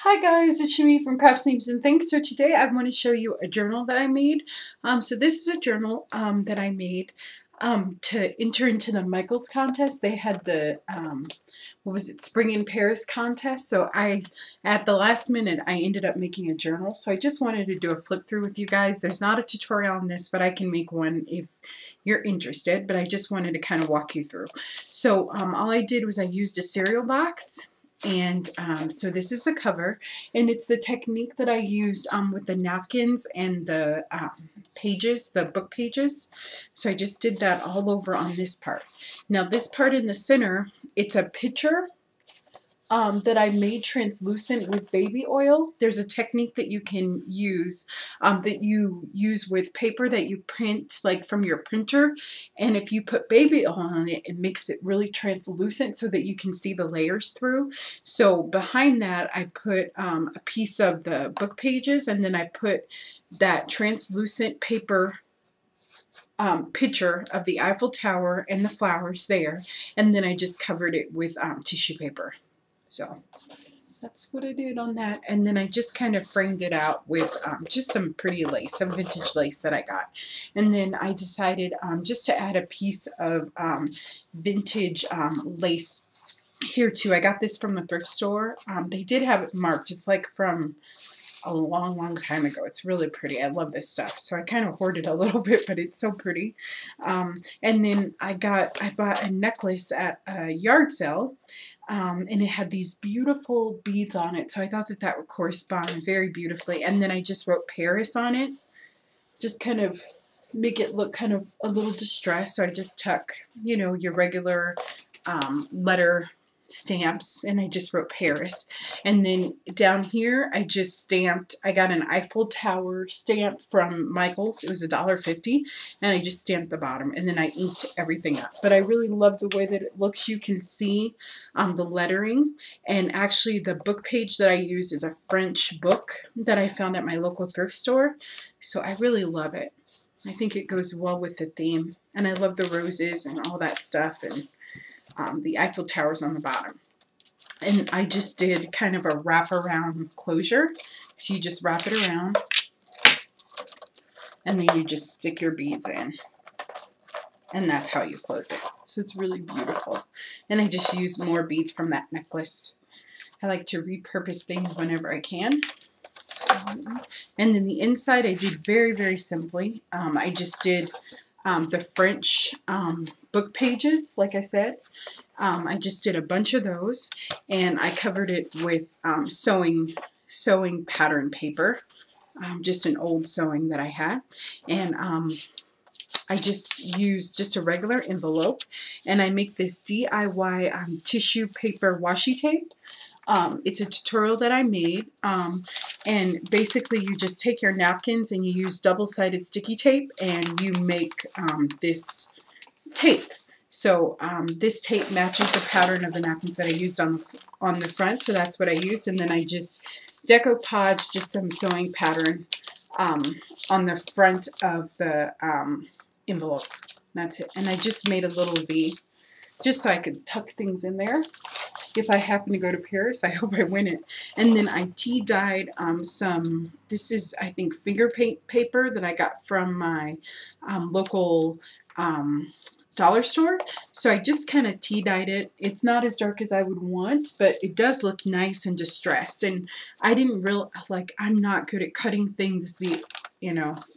Hi guys, it's Shimi from Crafts Names and Things. So today I want to show you a journal that I made. So this is a journal that I made to enter into the Michaels contest. They had the what was it, Spring in Paris contest. So at the last minute, I ended up making a journal. So I just wanted to do a flip through with you guys. There's not a tutorial on this, but I can make one if you're interested. But I just wanted to kind of walk you through. So all I did was I used a cereal box. And so this is the cover, and it's the technique that I used with the napkins and the pages, the book pages. So I just did that all over on this part. Now this part in the center, it's a picture that I made translucent with baby oil. There's a technique that you can use with paper that you print like from your printer, and if you put baby oil on it, it makes it really translucent so that you can see the layers through. So behind that I put a piece of the book pages, and then I put that translucent paper picture of the Eiffel Tower and the flowers there, and then I just covered it with tissue paper. So that's what I did on that. And then I just kind of framed it out with just some pretty lace, some vintage lace that I got. And then I decided just to add a piece of vintage lace here too. I got this from the thrift store. They did have it marked. It's like from a long time ago. It's really pretty. I love this stuff. So I kind of hoarded a little bit, but it's so pretty. And then I bought a necklace at a yard sale. And it had these beautiful beads on it, so I thought that that would correspond very beautifully. And then I just wrote Paris on it, just kind of make it look kind of a little distressed. So I just tuck, you know, your regular letter stamps, and I just wrote Paris. And then down here I just stamped, I got an Eiffel Tower stamp from Michaels. It was $1.50, and I just stamped the bottom, and then I inked everything up. But I really love the way that it looks. You can see the lettering, and actually the book page that I use is a French book that I found at my local thrift store. So I really love it. I think it goes well with the theme, and I love the roses and all that stuff, and the Eiffel Tower's on the bottom. And I just did kind of a wraparound closure. So you just wrap it around, and then you just stick your beads in. And that's how you close it. So it's really beautiful. And I just used more beads from that necklace. I like to repurpose things whenever I can. And then the inside I did very simply. I just did the French book pages, like I said. I just did a bunch of those, and I covered it with sewing pattern paper, just an old sewing that I had. And I just used just a regular envelope, and I make this DIY tissue paper washi tape. It's a tutorial that I made, and basically you just take your napkins and you use double-sided sticky tape, and you make this tape. So this tape matches the pattern of the napkins that I used on the front, so that's what I used. And then I just decoupaged just some sewing pattern on the front of the envelope. That's it. And I just made a little V just so I could tuck things in there. If I happen to go to Paris, I hope I win it. And then I tea dyed some, this is I think finger paint paper that I got from my local dollar store. So I just kind of tea dyed it. It's not as dark as I would want, but it does look nice and distressed. And I didn't I'm not good at cutting things the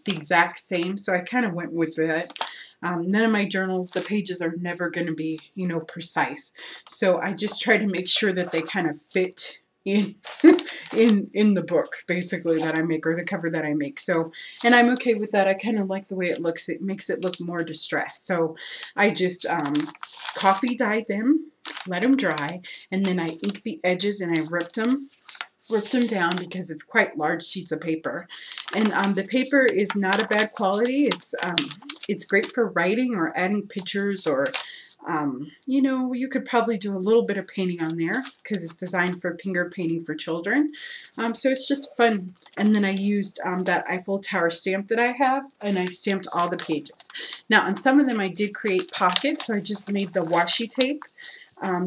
exact same, so I kind of went with that. None of my journals, the pages are never going to be, precise. So I just try to make sure that they kind of fit in in the book, basically, that I make, or the cover that I make. So, and I'm okay with that. I kind of like the way it looks. It makes it look more distressed. So I just coffee dyed them, let them dry, and then I inked the edges, and I ripped them down because it's quite large sheets of paper. And the paper is not a bad quality. It's great for writing or adding pictures, or you could probably do a little bit of painting on there because it's designed for finger painting for children. So it's just fun. And then I used that Eiffel Tower stamp that I have, and I stamped all the pages. Now on some of them I did create pockets, so I just made the washi tape,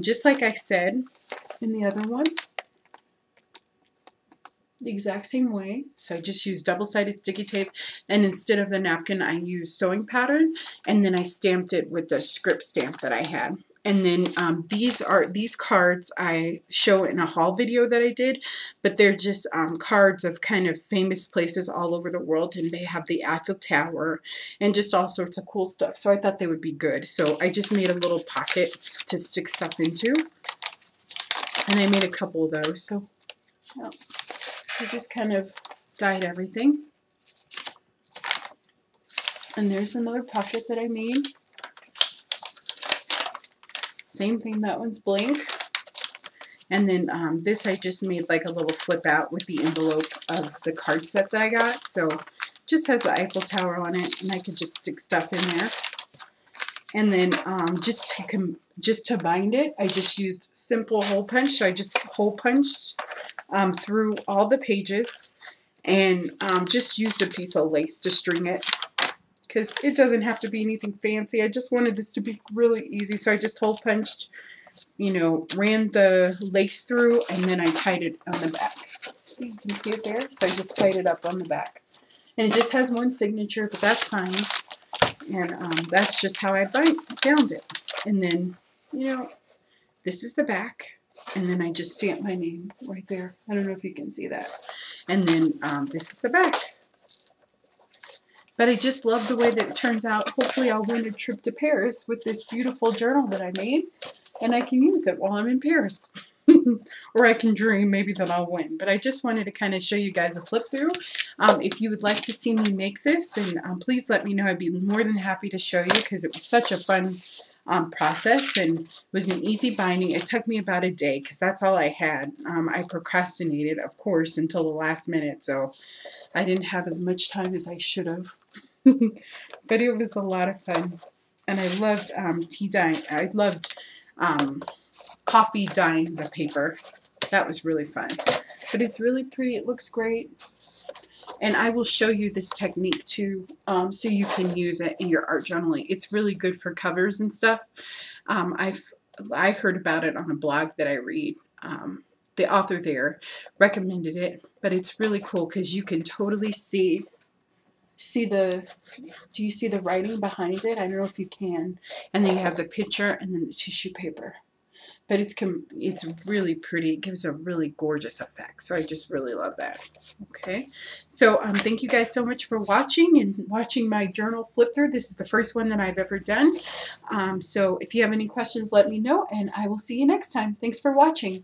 just like I said in the other one. the exact same way. So I just used double-sided sticky tape, and instead of the napkin I used sewing pattern, and then I stamped it with the script stamp that I had. And then these cards I show in a haul video that I did, but they're just cards of kind of famous places all over the world, and they have the Eiffel Tower and just all sorts of cool stuff. So I thought they would be good. So I just made a little pocket to stick stuff into, and I made a couple of those. So, yeah. So just kind of dyed everything. And there's another pocket that I made. Same thing, that one's blank. And then this I just made like a little flip out with the envelope of the card set that I got. So just has the Eiffel Tower on it, and I could just stick stuff in there. And then just to bind it, I just used simple hole punch. So I just hole punched through all the pages, and just used a piece of lace to string it, because it doesn't have to be anything fancy. I just wanted this to be really easy, so I just hole punched, you know, ran the lace through, and then I tied it on the back. See, you can see it there? So I just tied it up on the back. And it just has one signature, but that's fine. And that's just how I bound it. And then, you know, this is the back. And then I just stamped my name right there. I don't know if you can see that. And then this is the back. But I just love the way that it turns out. Hopefully I'll win a trip to Paris with this beautiful journal that I made. And I can use it while I'm in Paris. Or I can dream maybe that I'll win. But I just wanted to kind of show you guys a flip through. If you would like to see me make this, then please let me know. I'd be more than happy to show you, because it was such a fun process, and it was an easy binding. It took me about a day because that's all I had. I procrastinated, of course, until the last minute, so I didn't have as much time as I should have. But it was a lot of fun, and I loved tea dyeing. I loved coffee dyeing the paper. That was really fun. But it's really pretty. It looks great. And I will show you this technique too, so you can use it in your art journaling. It's really good for covers and stuff. I heard about it on a blog that I read. The author there recommended it, but it's really cool because you can totally see the, do you see the writing behind it? I don't know if you can. And then you have the picture and then the tissue paper. But it's really pretty. It gives a really gorgeous effect. So I just really love that. Okay. So thank you guys so much for watching and watching my journal flip through. This is the first one that I've ever done. So if you have any questions, let me know, and I will see you next time. Thanks for watching.